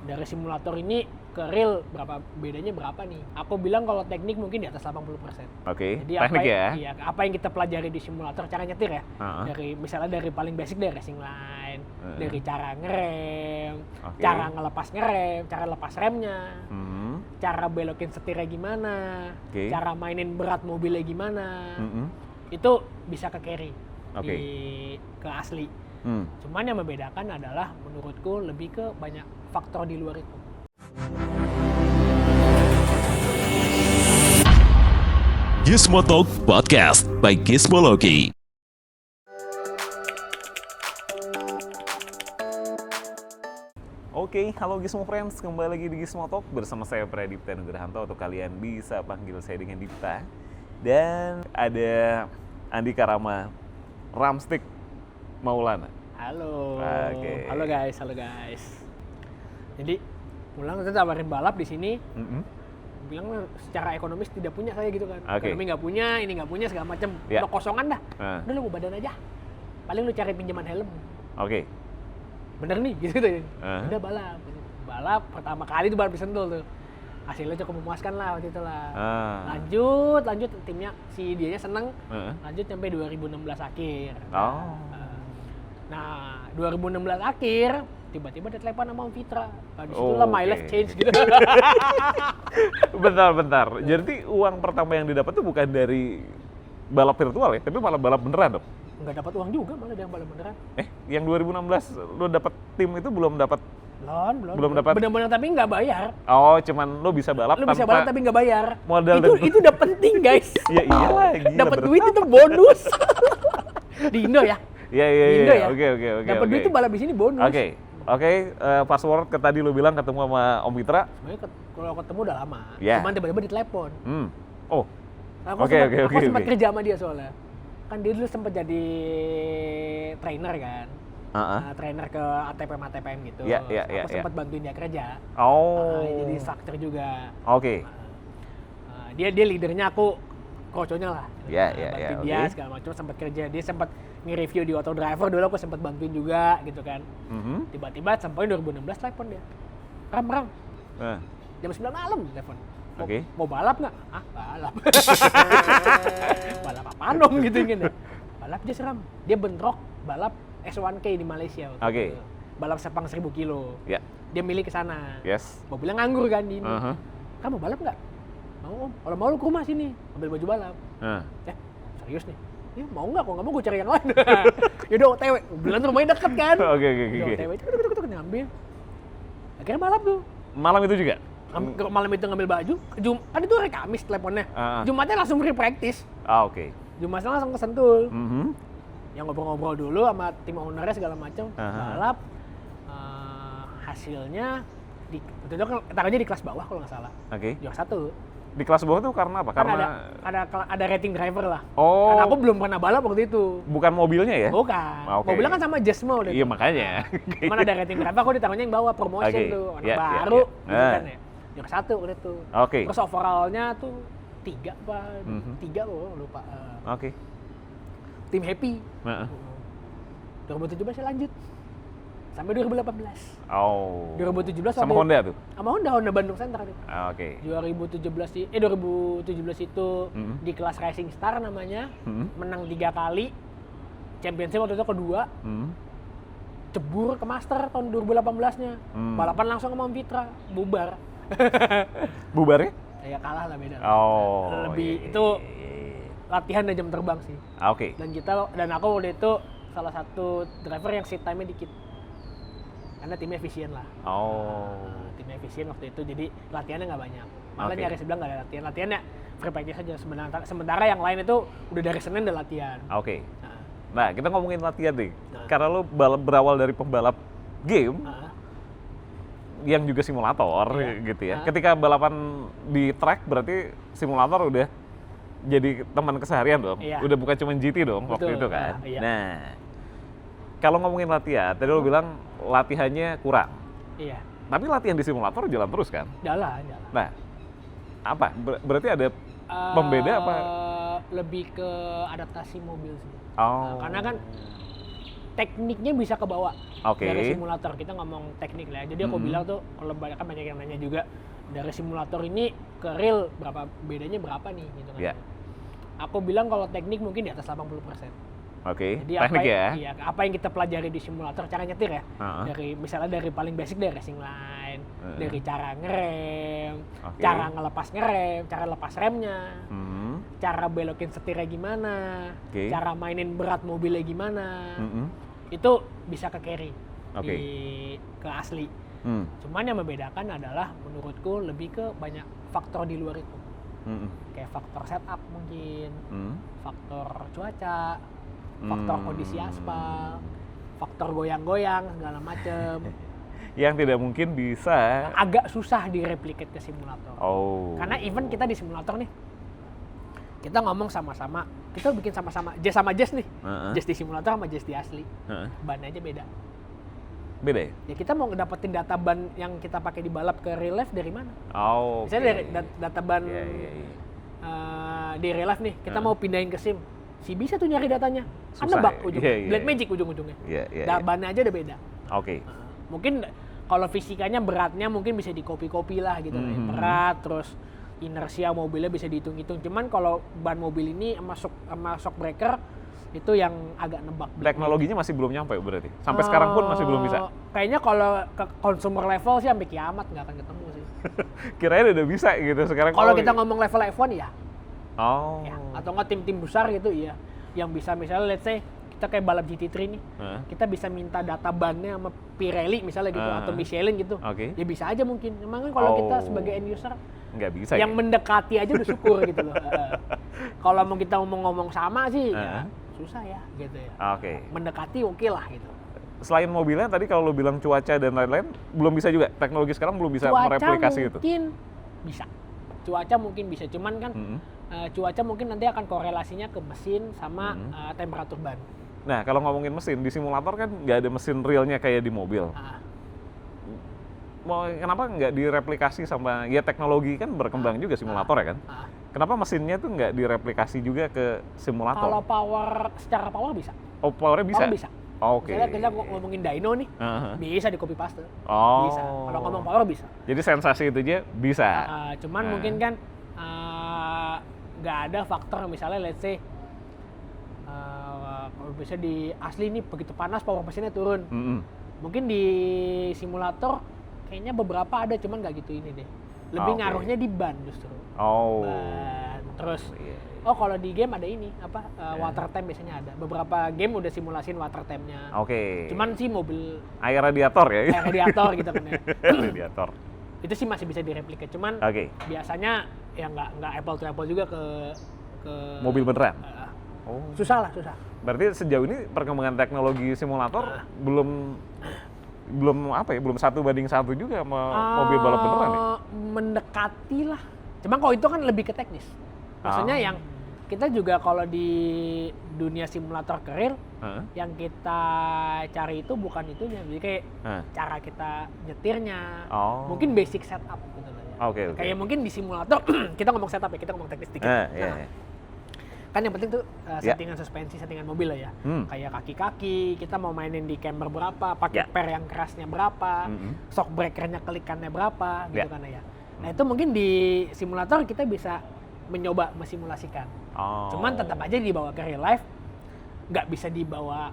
dari simulator ini ke real bedanya berapa nih? Aku bilang kalau teknik mungkin di atas 80%. Oke, Jadi teknik ya? Iya, apa yang kita pelajari di simulator cara nyetir ya? Misalnya dari paling basic dari racing line, dari cara ngerem, cara ngelepas ngerem, cara lepas remnya, cara belokin setirnya gimana, cara mainin berat mobilnya gimana, itu bisa ke carry ke asli. Cuman yang membedakan adalah menurutku lebih ke banyak faktor di luar itu. Gizmo Talk Podcast by Gizmology. Oke, halo Gizmo Friends, kembali lagi di Gizmo Talk bersama saya Pradipta Nugrahanto atau kalian bisa panggil saya dengan Dipta. Dan ada Andika Rama Ramstick Maulana. Halo. Oke. Halo guys. Jadi pulang kita tawarin balap di sini. Bilang secara ekonomis tidak punya saya gitu kan. Ekonomi nggak punya, ini nggak punya segala macam. Udah kosongan dah. Udah lu badan aja. Paling lu cari pinjaman helm. Oke. Bener nih gitu ya. Udah balap pertama kali tuh balap di Sentul tuh. Hasilnya cukup memuaskan lah waktu itu lah. Lanjut timnya si dianya seneng. Lanjut sampai 2016 akhir. Nah, 2016 akhir tiba-tiba ada telepon sama Om Fitra. Di situ lah my life change gitu. Bentar. Jadi uang pertama yang didapat tuh bukan dari balap virtual ya, tapi malah balap beneran dong? Nggak dapat uang juga malah yang balap beneran. Yang 2016 lo dapat tim itu belum dapat? Belum dapat. Bener-bener tapi nggak bayar. Oh, cuman lo bisa balap lo bisa balap tapi nggak bayar. Modal itu udah penting guys. Iya iyalah. Dapat duit itu bonus. Di Indo ya. Iya. Oke. Dapat duit itu balap di sini bonus. Oke, password ke tadi lo bilang ketemu sama Om Fitra. Sebenarnya kalau ketemu udah lama. Yeah. Cuman tiba-tiba ditelepon. Aku sempat kerja sama dia soalnya. Kan dia dulu sempat jadi trainer kan. Trainer ke ATPM gitu. Aku sempat bantuin dia kerja. Jadi instructor juga. Oke. Dia leadernya, aku coachnya lah. Bantuin dia segala macam, sempat kerja. Dia sempat nge-review di Auto Driver dulu, aku sempat bantuin juga gitu kan. Tiba-tiba sampai 2016 telepon dia. Ram. Jam 9 malam telepon. Mau balap nggak? Balap. Balap apaan dong gitu kan ya. Balap aja Ram. Dia bentrok balap S1K di Malaysia. Balap Sepang 1000 kilo. Dia milih ke sana. Mobilnya nganggur kan di ini. Kamu balap nggak? Mau Om. Kalau mau lu ke rumah sini, ambil baju balap. Serius nih? Ya mau nggak? Kalau nggak mau gue cari yang lain. Yaudah OTW. Bilang rumahnya deket kan. OTW itu ngambil. Akhirnya balap tuh. Malam itu juga? Malam itu ngambil baju. Kan itu hari Kamis teleponnya. Jumatnya langsung free practice. Jumatnya langsung ke Sentul. Yang ngobrol-ngobrol dulu sama tim ownernya segala macam. Balap. Hasilnya waktu itu kan taruhnya di kelas bawah kalau nggak salah. Juara 1. Di kelas bawah tuh karena apa? Kan karena ada rating driver lah. Karena aku belum pernah balap waktu itu. Bukan mobilnya ya? Bukan. Mobilnya kan sama Gizmo deh. Iya makanya. Cuman ada rating driver, aku ditaruhnya yang bawa promotion tuh. Anak baru gitu kan ya. Juara 1 udah tuh. Terus overallnya tuh 3 apa? 3 loh, lupa. Tim Happy. 2017 saya lanjut. Sampai 2018. 2017 sama Honda tuh? Sama Honda Bandung Center tuh. 2017 itu di kelas Racing Star namanya. Menang 3 kali. Championship waktu itu kedua. Cebur ke Master tahun 2018-nya. Balapan langsung sama Om Fitra, bubar. Bubarnya? Ya kalah lah beda. Itu latihan dan jam terbang sih. Dan aku waktu itu salah satu driver yang seat time-nya dikit. Karena timnya efisien lah. Timnya efisien waktu itu, jadi latihannya nggak banyak. Malah nyaris bilang nggak ada latihan. Latihannya free practice aja. Sementara yang lain itu udah dari Senin udah latihan. Nah, kita ngomongin latihan nih. Karena lo berawal dari pembalap game, yang juga simulator gitu ya. Ketika balapan di track berarti simulator udah jadi teman keseharian dong. Udah bukan cuma GT dong. Betul. Waktu itu kan. Nah, kalau ngomongin latihan, tadi lo bilang latihannya kurang. Tapi latihan di simulator jalan terus kan? Jalan. Nah, apa? Berarti ada pembeda apa? Lebih ke adaptasi mobil sih. Oh. Karena kan tekniknya bisa kebawa dari Oke. simulator. Kita ngomong teknik lah ya. Jadi aku bilang tuh, kalau banyak yang nanya juga, dari simulator ini ke real bedanya berapa nih gitu kan. Ya. Aku bilang kalau teknik mungkin di atas 80%. Oke, Jadi teknik ya. Iya, apa yang kita pelajari di simulator, cara nyetir ya. Uh-huh. Misalnya dari paling basic dari racing line, dari cara ngerem, Oke. cara ngelepas ngerem, cara lepas remnya, cara belokin setirnya gimana, Oke. cara mainin berat mobilnya gimana. Itu bisa ke carry Oke. ke asli. Cuman yang membedakan adalah menurutku lebih ke banyak faktor di luar itu. Kayak faktor setup mungkin, faktor cuaca, faktor kondisi aspal, faktor goyang-goyang segala macem. Yang tidak mungkin bisa. Agak susah direplicate ke simulator. Oh. Karena even kita di simulator nih, kita ngomong sama-sama, kita bikin sama-sama jazz sama jazz nih. Jazz di simulator sama jazz di asli. Bannya aja beda. Beda ya? Ya kita mau dapetin data ban yang kita pakai di balap ke real life dari mana? Oh. Misalnya dari data ban di real life nih, kita mau pindahin ke sim. Si bisa tuh nyari datanya. Kan Susah nebak ya? ujungnya. Black magic ujung-ujungnya. Bannya aja udah beda. Oke. Mungkin kalau fisikanya beratnya mungkin bisa dikopi-kopi lah gitu. Berat, terus inersia mobilnya bisa dihitung-hitung. Cuman kalau ban mobil ini sama shock breaker itu yang agak nebak. Teknologinya masih belum nyampe berarti? Sampai sekarang pun masih belum bisa? Kayaknya kalau ke consumer level sih sampai kiamat nggak akan ketemu sih. Kirain udah bisa gitu sekarang. Kalau kita ngomong level F1 ya. Oh. Ya, atau nggak tim-tim besar gitu iya. Yang bisa misalnya let's say kita kayak balap GT3 nih. Kita bisa minta data bannya sama Pirelli misalnya gitu atau Michelin gitu. Oke. Ya bisa aja mungkin. Emang kan kalau kita sebagai end user nggak bisa yang mendekati aja udah syukur gitu loh. Kalau mau kita ngomong sama sih ya susah ya gitu ya. Oke. Mendekati oke lah gitu. Selain mobilnya tadi kalau lo bilang cuaca dan lain-lain belum bisa juga, teknologi sekarang belum bisa mereplikasi itu. Cuaca mungkin bisa. Cuaca mungkin bisa, cuman kan cuaca mungkin nanti akan korelasinya ke mesin sama temperatur ban. Nah kalau ngomongin mesin, di simulator kan nggak ada mesin realnya kayak di mobil. Kenapa nggak direplikasi sama, ya teknologi kan berkembang juga simulator ya kan? Kenapa mesinnya tuh nggak direplikasi juga ke simulator? Kalau secara power bisa. Oh, powernya bisa? Power bisa. Oke. Misalnya kita ngomongin dyno nih, bisa di copy paste. Oh. Bisa. Kalau ngomong power bisa. Jadi sensasi itu aja bisa. Cuman mungkin kan nggak ada faktor misalnya let's say kalau bisa di asli nih begitu panas power mesinnya turun. Mungkin di simulator kayaknya beberapa ada, cuman nggak gitu ini deh. Lebih ngaruhnya di ban justru. Ban. Terus kalau di game ada ini water temp biasanya ada. Beberapa game udah simulasiin water tempnya. Cuman sih mobil air radiator ya. Air radiator gitu kan ya. Radiator. Itu sih masih bisa direplika. Cuman biasanya ya nggak apple to apple juga ke mobil beneran. Susah. Berarti sejauh ini perkembangan teknologi simulator belum 1:1 juga sama mobil balap beneran ya? Mendekati lah. Cuman kalau itu kan lebih ke teknis. Maksudnya yang kita juga kalau di dunia simulator career, yang kita cari itu bukan itunya. Jadi kayak cara kita nyetirnya, mungkin basic setup gitu lah ya. Kayak mungkin di simulator, kita ngomong setup ya, kita ngomong teknis dikit. Kan yang penting tuh settingan suspensi, settingan mobil lah ya. Kayak kaki-kaki, kita mau mainin di camber berapa, pakai per yang kerasnya berapa, shock breakernya kelikannya berapa, gitu kan ya. Nah itu mungkin di simulator kita bisa mencoba mensimulasikan. Cuman tetap aja dibawa ke real life, nggak bisa dibawa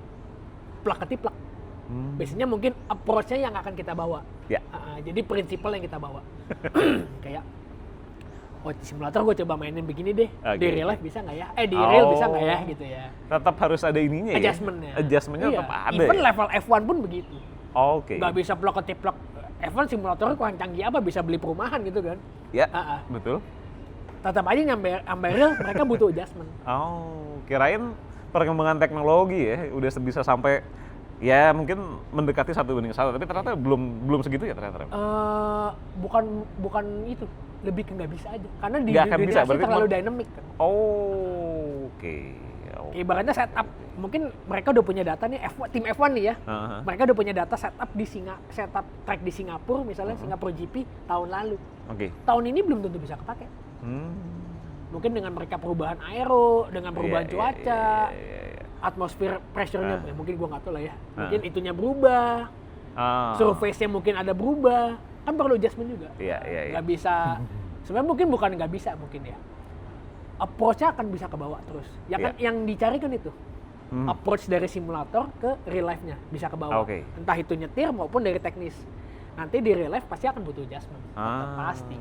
plak ketiplak. Biasanya mungkin approach-nya yang akan kita bawa. Jadi prinsipal yang kita bawa. Kayak di simulator gue coba mainin begini deh, di real life bisa nggak ya? Di real bisa nggak ya gitu ya? Tetap harus ada ininya ya? Adjustment-nya tetap ada. Even level F1 pun begitu. Nggak bisa plak ketiplak. F1 simulatornya kurang canggih apa, bisa beli perumahan gitu kan? Ya, betul. Tetap aja nyampe real mereka butuh adjustment. Kirain perkembangan teknologi ya udah bisa sampai ya mungkin mendekati 1:1, tapi ternyata belum segitu ya ternyata. Bukan itu, lebih ke nggak bisa aja. Karena di dunia asli terlalu dynamic kan. Ibaratnya setup, mungkin mereka udah punya data nih, tim F1 nih ya. Mereka udah punya data setup track di Singapura misalnya, Singapura GP tahun lalu. Tahun ini belum tentu bisa kepake. Mungkin dengan mereka perubahan aero, dengan perubahan cuaca, atmosfer pressure-nya mungkin gua nggak tahu lah ya. Mungkin itunya berubah. Surface-nya mungkin ada berubah. Kan perlu adjustment juga. Iya. Nggak bisa. Sebenarnya mungkin bukan nggak bisa mungkin ya. Approach-nya akan bisa ke bawah terus. Ya kan yang dicari kan itu. Approach dari simulator ke real life-nya bisa ke bawah. Entah itu nyetir maupun dari teknis. Nanti di real life pasti akan butuh adjustment. Pasti.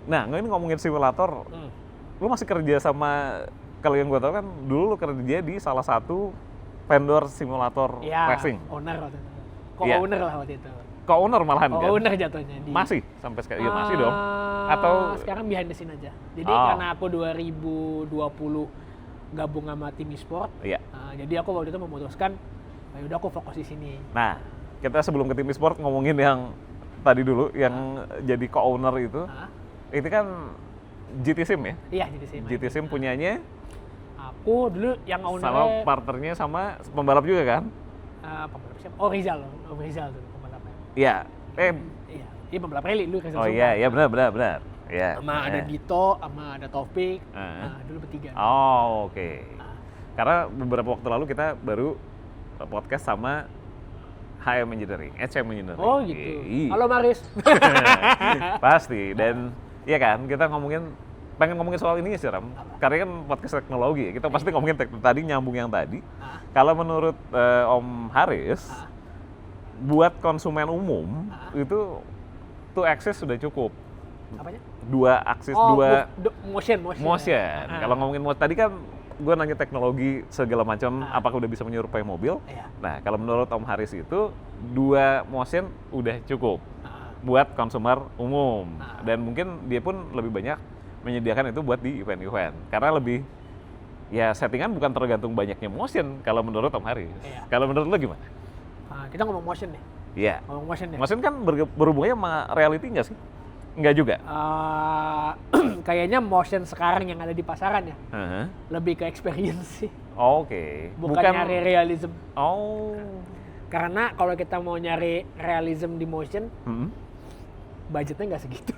Nah, ini ngomongin simulator. Lu masih kerja sama, kalau yang gue tahu kan dulu lu kerja di salah satu vendor simulator racing. Owner waktu itu. Co-owner lah waktu itu. Co-owner malahan kan? Co-owner jatuhnya. Masih sampai sekarang? Iya masih dong. Atau sekarang behind the scene aja. Jadi karena aku 2020 gabung sama tim e-sport, jadi aku waktu itu memutuskan, ya udah aku fokus di sini. Nah, kita sebelum ke tim e-sport ngomongin yang tadi dulu, yang jadi co-owner itu kan GT Sim ya? Iya, GT Sim. GT Sim punyanya? Aku dulu yang ownernya. Sama partnernya sama pembalap juga kan? Pembalap siapa? Oh, Rizal tuh pembalapnya. Iya. Iya pembalap rally dulu Rizal. Oh iya benar. Ya. Sama ada Dito, sama ada Taufik. Dulu bertiga. Oh, oke. Karena beberapa waktu lalu kita baru podcast sama HM Engineering. Oh gitu. Halo Maris. Pasti. Dan iya kan, kita pengen ngomongin soal ini sih Ram. Karena kan podcast teknologi, kita pasti ngomongin tadi nyambung yang tadi. Kalau menurut Om Haris, buat konsumen umum itu two axis sudah cukup. Apanya? Dua aksis, motion. Kalau ngomongin motion tadi kan gue nanya teknologi segala macam, apakah udah bisa menyerupai mobil? Nah, kalau menurut Om Haris itu dua motion udah cukup buat konsumer umum, dan mungkin dia pun lebih banyak menyediakan itu buat di event-event karena lebih ya settingan bukan tergantung banyaknya motion kalau menurut Om Haris. Kalau menurut lo gimana? Kita ngomong motion nih. Iya. Ngomong motion ya. Motion kan berhubungannya sama reality nggak sih? Nggak juga. Kayaknya motion sekarang yang ada di pasaran ya. Lebih ke experience sih. Oke. Bukan nyari realism. Oh. Karena kalau kita mau nyari realism di motion, budgetnya nggak segitu.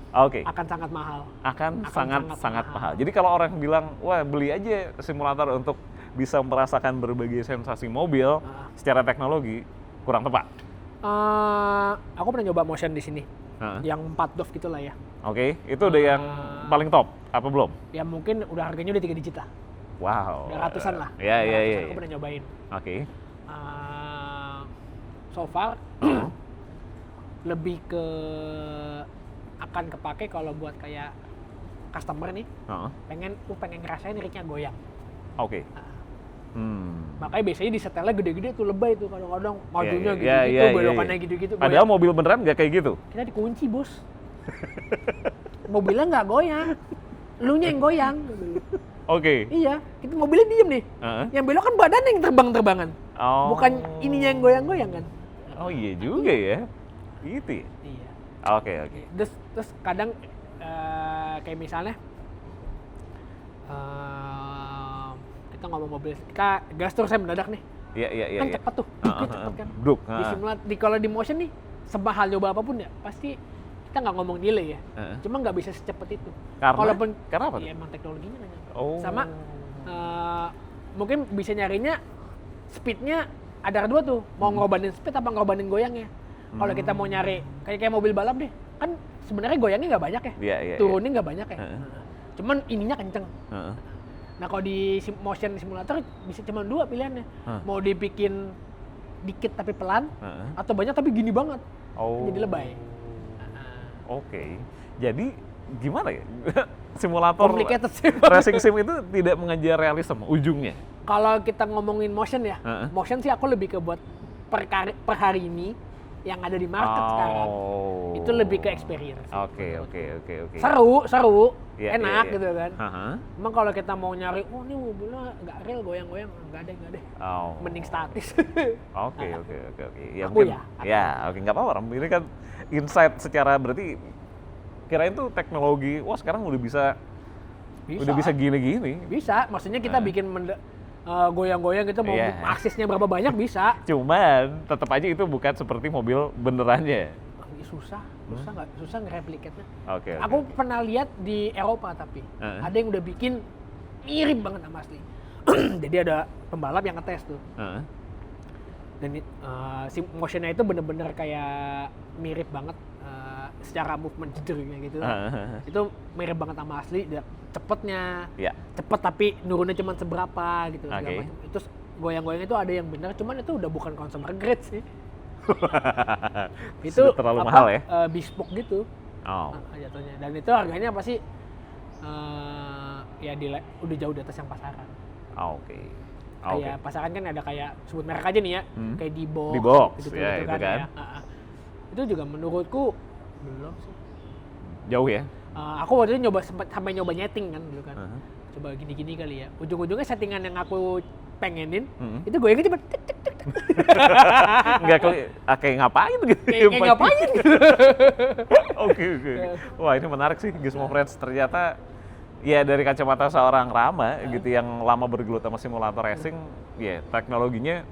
Oke. Akan sangat mahal. Akan sangat mahal. Jadi kalau orang bilang, wah beli aja simulator untuk bisa merasakan berbagai sensasi mobil secara teknologi, kurang tepat. Aku pernah nyoba motion di sini, yang 4 DOF gitulah ya. Oke, itu udah yang paling top, apa belum? Ya mungkin udah harganya udah 3 digit lah. Wow. Udah ratusan lah. Iya. Aku pernah nyobain. Oke. So far, lebih ke akan kepake kalau buat kayak customer nih, pengen ngerasain ringnya goyang. Oke. Makanya biasanya di setelnya gede-gede tuh, lebay tuh kadang-kadang majunya gitu-gitu, belokannya gitu-gitu. Padahal mobil beneran nggak kayak gitu. Kita dikunci bos. Mobilnya nggak goyang, elunya yang goyang. Oke. Iya, kita mobilnya diem nih. Yang belok kan badan yang terbang-terbangan. Bukan ininya yang goyang-goyang kan. Oh iya juga ya. Gitu ya? Iya. Oke. Terus kadang kayak misalnya kita ngomong mobil, kita gas terus saya mendadak nih. Iya. Kan cepet tuh, cepet kan. Bruk. Kalau di motion nih, semahal nyoba apapun ya, pasti kita nggak ngomong delay ya. Cuma nggak bisa secepat itu. Karena apa? Ya emang teknologinya nggak nyampe. Sama mungkin bisa nyarinya speednya ada dua tuh, mau ngorbanin speed apa ngorbanin goyangnya. Kalau kita mau nyari kayak mobil balap deh, kan sebenarnya goyangnya nggak banyak ya, turunnya nggak banyak ya. Cuman ininya kenceng. Nah kalau di motion simulator bisa cuma 2 pilihannya, mau dibikin dikit tapi pelan, atau banyak tapi gini banget, jadi lebay. Oke, jadi gimana ya? Simulator racing sim itu tidak mengejar realisme ujungnya. Kalau kita ngomongin motion ya, motion sih aku lebih ke buat per hari ini yang ada di market sekarang. Itu lebih ke experience. Oke. Seru, enak iya. gitu kan. Emang kalau kita mau nyari, ini mobilnya nggak real goyang-goyang, nggak ada. Mending statis. Oke. Ya, aku mungkin, oke, nggak apa-apa. Ini kan insight secara berarti kirain tuh teknologi, wah sekarang udah bisa gini-gini. Bisa, maksudnya kita bikin goyang-goyang gitu, mau aksesnya berapa banyak bisa. Cuman tetap aja itu bukan seperti mobil benerannya. Susah ngereplikatnya. Oke. Aku pernah lihat di Eropa tapi ada yang udah bikin mirip banget sama asli. Jadi ada pembalap yang ngetes tuh. Dan motionnya itu bener-bener kayak mirip banget secara movement jedernya gitu. Itu mirip banget sama asli. Cepetnya, cepet tapi nurunnya cuma seberapa gitu. Itu goyang-goyang itu ada yang benar, cuman itu udah bukan consumer grade sih. Itu terlalu mahal ya? Bespoke gitu. Jatuhnya. Dan itu harganya pasti ya udah jauh di atas yang pasaran. Kayak pasaran kan ada kayak sebut merek aja nih ya, kayak D-Box gitu, ya, gitu kan. Itu juga menurutku belum sih. Jauh ya? Aku waktu itu sampai nyoba nyeting kan dulu kan. Coba gini-gini kali ya. Ujung-ujungnya settingan yang aku pengenin, itu goyangnya cuma tek tek tek. Nggak kayak ngapain gitu. Kayak ngapain gitu. Oke. Wah, ini menarik sih Gizmo Friends. Ternyata ya dari kacamata seorang Rama gitu yang lama bergelut sama simulator racing, ya teknologinya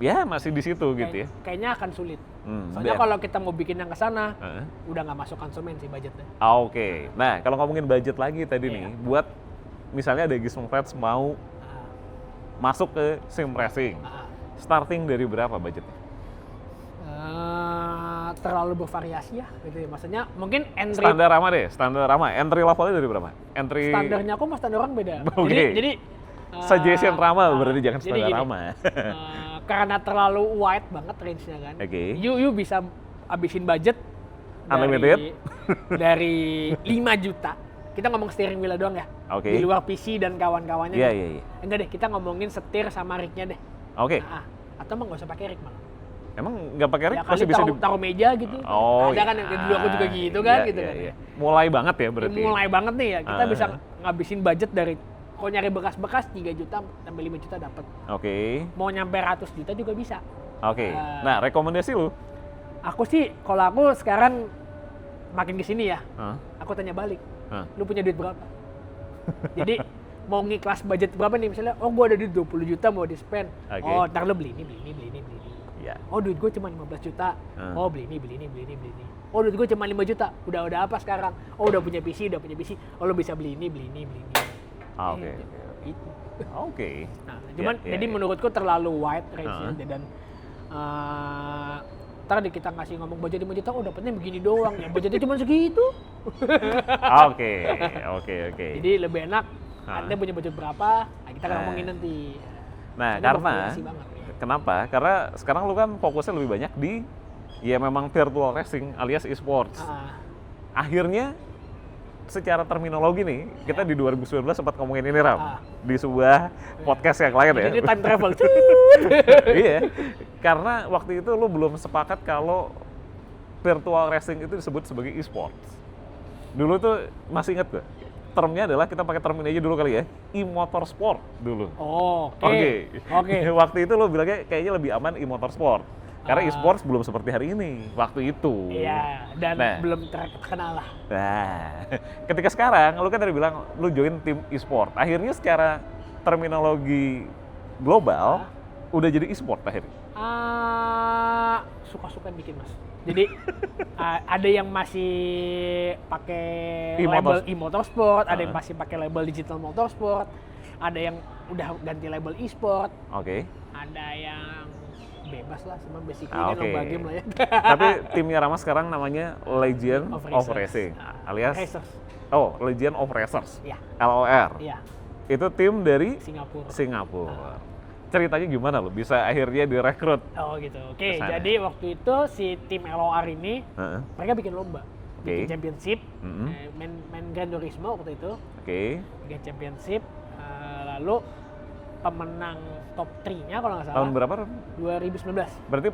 ya masih di situ gitu ya. Kayaknya akan sulit. Soalnya kalau kita mau bikin yang ke sana, udah nggak masuk konsumen sih budgetnya. Oke. Nah, kalau ngomongin budget lagi tadi nih, buat misalnya ada Gizmo Friends mau masuk ke sim racing, starting dari berapa budgetnya? Terlalu bervariasi ya, gitu ya. Maksudnya mungkin entry standar Rama. Entry levelnya dari berapa? Standarnya aku sama standar orang beda. Jadi suggestion Rama berarti jangan standar Rama. Karena terlalu wide banget range-nya kan. You bisa habisin budget unlimited dari 5 juta. Kita ngomong steering wheel doang ya. Di luar PC dan kawan-kawannya. Iya. Enggak deh, kita ngomongin setir sama rig-nya deh. Atau emang nggak usah pakai rig malah. Emang nggak pakai rig? Ya kali bisa taruh meja gitu. Ada kan yang dulu aku juga gitu kan. Mulai banget ya berarti. Mulai banget nih ya. Kita bisa ngabisin budget dari kalau nyari bekas-bekas 3 juta sampai 5 juta dapat. Mau nyampe 100 juta juga bisa. Nah, rekomendasi lu? Aku sih kalau aku sekarang makin kesini ya. Aku tanya balik. Lu punya duit berapa? Jadi mau ngiklas budget berapa nih misalnya? Oh, gua ada duit 20 juta mau di spend. Oh, ntar lu beli ini. Oh, duit gue cuma 15 juta. Oh, beli ini. Oh, duit gue cuma 5 juta. Udah apa sekarang? Oh, udah punya PC. Oh, lu bisa beli ini. Oke. Nah, cuman jadi menurutku terlalu wide range-nya dan ntar kita ngasih ngomong budget 5 juta, oh dapetnya begini doang. Ya budgetnya cuma segitu. Oke. Jadi lebih enak Anda punya budget berapa? Nah, kita akan ngomongin nanti. Nah, karena kenapa? Karena sekarang lu kan fokusnya lebih banyak di ya memang virtual racing alias e-sports. Akhirnya secara terminologi nih, kita di 2019 sempat ngomongin ini Ram, di sebuah podcast yang lain ya. Ini time travel. Iya, karena waktu itu lu belum sepakat kalau virtual racing itu disebut sebagai e-sports. Dulu tuh masih inget gak? Termnya adalah, kita pakai term ini aja dulu kali ya, e-motorsport dulu. Oke. Waktu itu lo bilangnya kayaknya lebih aman e-motorsport. Karena e-sports belum seperti hari ini, waktu itu. Iya, dan belum terkenal lah. Nah, ketika sekarang, lo kan tadi bilang lo join tim e-sport. Akhirnya secara terminologi global, udah jadi e-sport akhirnya. Suka-suka bikin mas. Jadi ada yang masih pakai label e-motorsport, ada yang masih pakai label digital motorsport, ada yang udah ganti label e-sport. Ada yang bebas lah, semua basically kan lomba game lah ya. Tapi timnya Rama sekarang namanya Legion of Racing, alias Racers. Legion of Racers. LOR. Itu tim dari Singapura. Ceritanya gimana lo bisa akhirnya direkrut? Oke. Jadi waktu itu si tim LOR ini mereka bikin lomba, bikin championship, main Gran Turismo waktu itu. Bikin championship, lalu pemenang top 3-nya kalau nggak salah. Tahun berapa? 2019. Berarti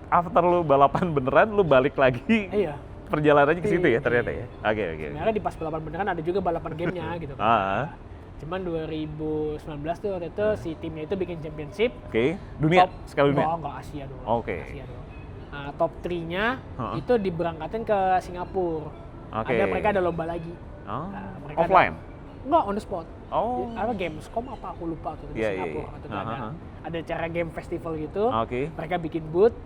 after lu balapan beneran, lu balik lagi. Iya. Perjalanannya ke situ ya ternyata ya. Oke. Sebenarnya di pas balapan beneran ada juga balapan gamenya gitu kan. Cuman 2019 tuh waktu itu si timnya itu bikin championship. Dunia? Sekali dunia? Enggak, Asia doang. Asia doang. Top 3-nya itu diberangkatin ke Singapura. Mereka ada lomba lagi. Offline? Enggak, on the spot. Gamescom apa aku lupa tuh di Singapura. Ada acara game festival gitu. Mereka bikin booth.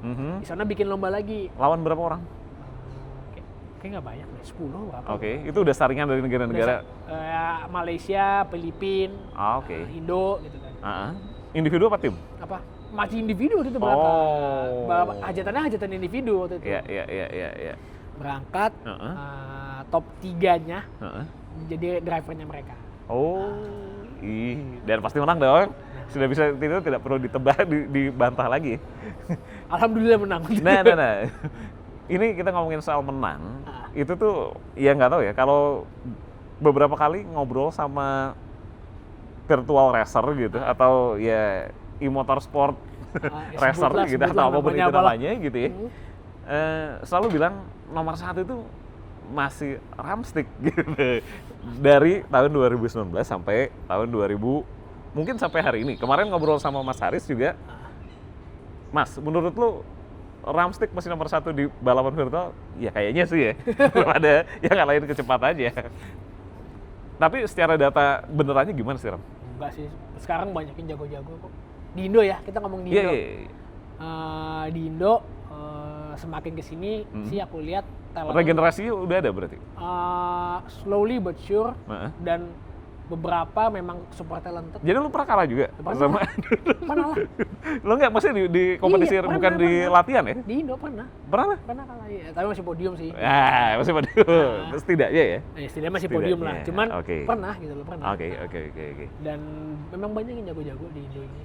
Di sana bikin lomba lagi. Lawan berapa orang? Kayaknya nggak banyak nih, 10 berapa. Oke, itu udah saringan dari negara-negara? Malaysia, Filipina, Indo gitu kan. Individu apa tim? Apa? Masih individu waktu itu berangkat. Hajatannya individu waktu itu. Iya. Berangkat, top 3-nya jadi drivernya mereka. Dan pasti menang dong. Sudah bisa tidak perlu dibantah lagi. Alhamdulillah menang. Nah. Ini kita ngomongin soal menang. Itu tuh ya nggak tahu ya. Kalau beberapa kali ngobrol sama virtual racer gitu atau ya e-motorsport racer gitu atau apapun itu namanya gitu ya. Selalu bilang nomor 1 itu masih Ramstick gitu. Dari tahun 2019 sampai tahun 2000 mungkin sampai hari ini. Kemarin ngobrol sama Mas Haris juga. Mas, menurut lu Ramstick masih nomor 1 di balapan virtual? Ya kayaknya sih ya. Belum ada yang ngalahin kecepatannya. Tapi secara data benerannya gimana sih, Ram? Enggak sih. Sekarang banyak yang jago-jago kok. Di Indo ya, kita ngomong di Indo. Di Indo semakin kesini sih aku lihat regenerasinya udah ada berarti? Slowly but sure. Dan beberapa memang super talented. Jadi lu pernah kalah juga? Pernah lah. Lu nggak, maksudnya di kompetisi bukan di latihan ya? Di Indo pernah. Pernah lah? Pernah kalah ya, tapi masih podium sih. Masih podium. Setidaknya ya? Setidaknya masih podium lah, cuman pernah gitu loh, pernah. Oke. Dan memang banyak yang jago-jago di Indo ini.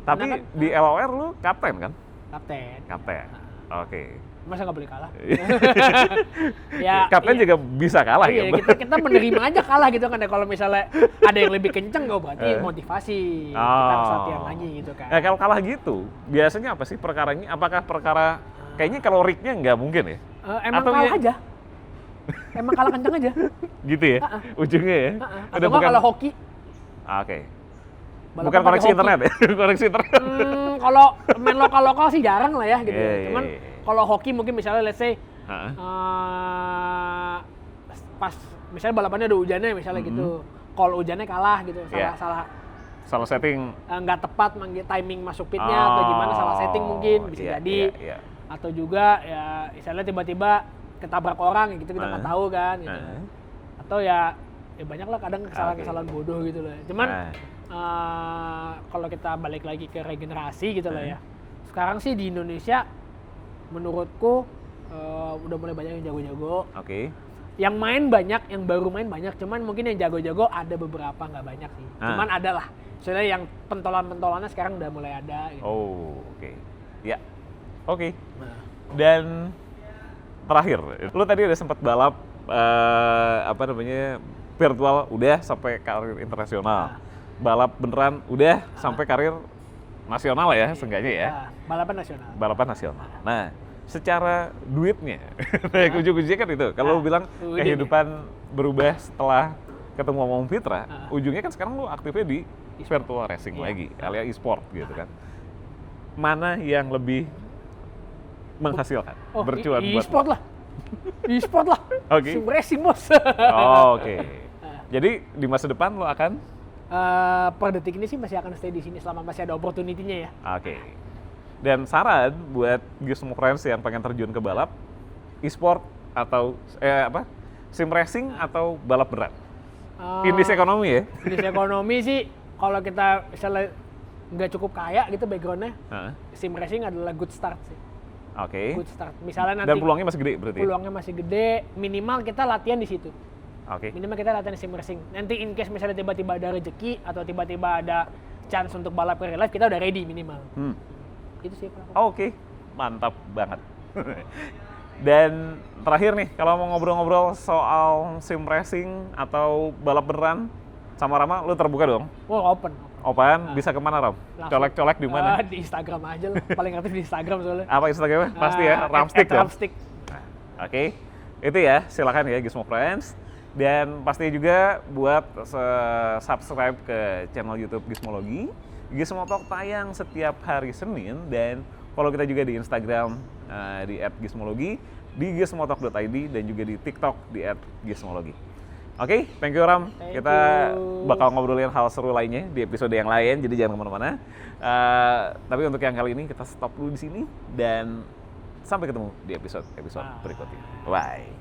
Tapi kan, di LOR lu kapten kan? Kapten. Oke. Masa nggak boleh kalah? Kapten juga bisa kalah ya? Kita menerima aja kalah gitu kan. Kalau misalnya ada yang lebih kenceng, berarti motivasi. Kita harus latihan lagi gitu kan. Kalau kalah gitu, biasanya apa sih perkaranya? Apakah perkara, kayaknya kalau rig-nya nggak mungkin ya? Emang kalah aja. Emang kalah kenceng aja. Gitu ya? Ujungnya ya? Atau nggak kalau hoki. Oke. Bukan koneksi internet ya? Koneksi internet. Kalau main lokal-lokal sih jarang lah ya gitu. Cuman kalau hoki mungkin misalnya let's say pas misalnya balapannya ada hujannya misalnya gitu. Kalau hujannya kalah gitu, salah setting. Nggak tepat timing masuk pitnya atau gimana, salah setting mungkin bisa jadi. Atau juga ya misalnya tiba-tiba ketabrak orang gitu, kita nggak tahu kan gitu. Atau ya banyak lah kadang kesalahan bodoh gitu loh. Cuman kalau kita balik lagi ke regenerasi gitu lah ya. Sekarang sih di Indonesia menurutku udah mulai banyak yang jago-jago. Yang main banyak, yang baru main banyak. Cuman mungkin yang jago-jago ada beberapa, nggak banyak sih. Cuman ada lah. Soalnya yang pentolan-pentolannya sekarang udah mulai ada. Gitu. Ya. Dan terakhir, lu tadi udah sempat balap virtual udah sampai karir internasional. Balap beneran udah sampai karir nasional ya, seenggaknya ya. Balapan nasional. Nah, secara duitnya, ujung-ujungnya kan itu. Kalau bilang kehidupan berubah setelah ketemu sama Om Fitra, ujungnya kan sekarang lu aktifnya di virtual racing lagi, alias e-sport gitu kan. Mana yang lebih menghasilkan, bercuan buat e-sport lah. E-sport lah. Sim racing bos. Jadi di masa depan lo akan? Per detik ini sih masih akan stay di sini selama masih ada opportunity-nya ya. Dan saran buat Gizmo Friends yang pengen terjun ke balap, e-sport atau sim racing atau balap berat? Indis ekonomi ya? Indis ekonomi sih kalau kita misalnya nggak cukup kaya gitu background-nya, sim racing adalah good start sih. Good start. Misalnya nanti. Dan peluangnya masih gede berarti? Peluangnya masih gede, minimal kita latihan di situ. Minimal kita latihan sim racing. Nanti in case misalnya tiba-tiba ada rezeki atau tiba-tiba ada chance untuk balap ke real life, kita udah ready minimal. Itu sih. Mantap banget. Dan terakhir nih, kalau mau ngobrol-ngobrol soal sim racing atau balap beneran sama Rama, lu terbuka dong? Open. Bisa kemana, Ram? Colek-colek di mana? Di Instagram aja lah. Paling aktif di Instagram soalnya. Apa Instagramnya? Pasti ya, Ramstick kan? Ramstick. Itu ya, silakan ya Gizmo Friends. Dan pasti juga buat subscribe ke channel YouTube Gizmologi. Gizmo Talk tayang setiap hari Senin, dan follow kita juga di Instagram di @gizmologi, di gizmotalk.id, dan juga di TikTok di @gizmologi. Thank you Ram. Kita bakal ngobrolin hal seru lainnya di episode yang lain, jadi jangan kemana-mana. Tapi untuk yang kali ini kita stop dulu di sini, dan sampai ketemu di episode berikutnya. Bye.